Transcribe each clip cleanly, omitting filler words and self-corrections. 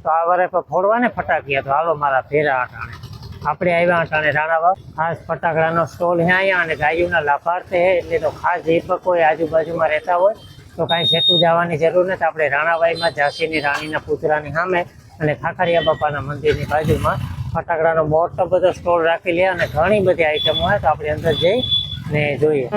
તો આ વારે ફોડવા ને ફટાકિયા. તો હાલો મારા ફેરા અટાણે આપણે આવ્યા અટાણે રાણાવાવ. ખાસ ફટાકડાનો સ્ટોલ અહીંયા અને ગાયોના લાભાર્થે છે, એટલે તો ખાસ જે પણ કોઈ આજુબાજુમાં રહેતા હોય તો કાંઈ સેટું જવાની જરૂર નથી. આપણે રાણાવાઈમાં ઝાંસીની રાણીના પુતળાની સામે અને ખાખરિયા બાપાના મંદિરની બાજુમાં ફટાકડાનો મોટો બધો સ્ટોલ રાખી લે અને ઘણી બધી આઈટમો હોય. તો આપણે અંદર જઈ ને જોઈએ.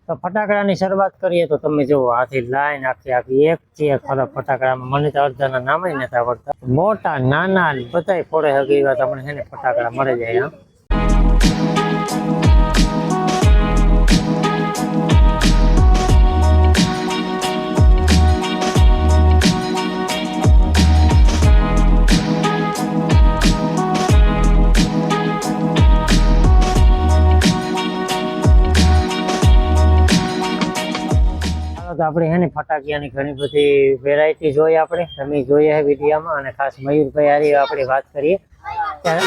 તો ફટાકડાની શરૂઆત કરીએ તો તમે જુઓ આથી લાઈન આખી એક છે ખરાબ ફટાકડામાં. મને તો અડધાના નામ જ નથી આવડતા. મોટા નાના બધાય ફોડે હગી એવા તમને છે ને ફટાકડા મળી જાય. તો આપણે હે ને ફટાકિયાની ઘણી બધી વેરાયટી જોઈએ. આપણે તમે જોઈએ છે વિડીયોમાં. અને ખાસ મયુરભાઈ હારી આપણે વાત કરીએ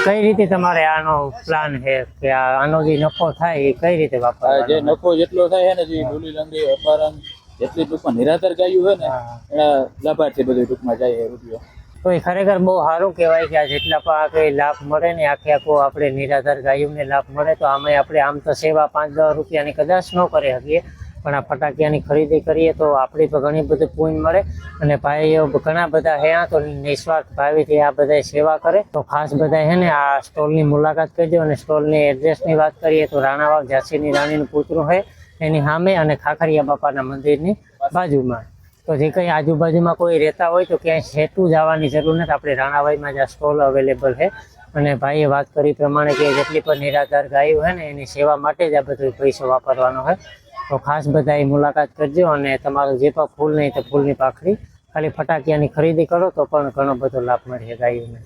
કઈ રીતે તમારે આનો પ્લાન છે કે આનો જે નફો થાય એ કઈ રીતે વાપરવાનો? જે નફો જેટલો થાય છે ને જે ડોલી લંગડી અપારણ જેટલી ટૂંકમાં નિરાધાર ગાયું હોય ને એના લાભાર્થી બધું ટૂંકમાં જાય રૂપિયો. તો એ ખરેખર બહુ સારું કહેવાય કે આ જેટલા પણ લાભ મળે ને આખે આખો આપણે નિરાધાર ગાયોને લાભ મળે. તો આમાં આપણે આમ તો સેવા 5-10 રૂપિયાની કદાચ ન કરી શકીએ, પણ આ ફટાકિયાની ખરીદી કરીએ તો આપણી પર ઘણી બધી પુણ્ય મળે. અને ભાઈઓ ઘણા બધા હે તો નિસ્વાર્થ ભાવીથી આ બધા સેવા કરે. તો ખાસ બધા હે ને આ સ્ટોલની મુલાકાત કરજો. અને સ્ટોલની એડ્રેસની વાત કરીએ તો રાણાવાવ ઝાંસીની રાણીનું પુતળું છે એની સામે અને ખાખરિયા બાપાના મંદિરની બાજુમાં. તો જે કંઈ આજુબાજુમાં કોઈ રહેતા હોય તો ક્યાંય સેટું જવાની જરૂર નથી. આપણે રાણાવાઈમાં જ આ સ્ટોલ અવેલેબલ છે. અને ભાઈએ વાત કરી પ્રમાણે કે જેટલી પણ નિરાધાર ગાયો છે ને એની સેવા માટે જ આ બધો પૈસો વાપરવાનો છે. તો ખાસ બધા એ મુલાકાત કરજો. અને તમારું જે પણ ફૂલ નહીં તો ફૂલની પાખડી ખાલી ફટાકિયાની ખરીદી કરો તો પણ ઘણો બધો લાભ મળે ગાયોને.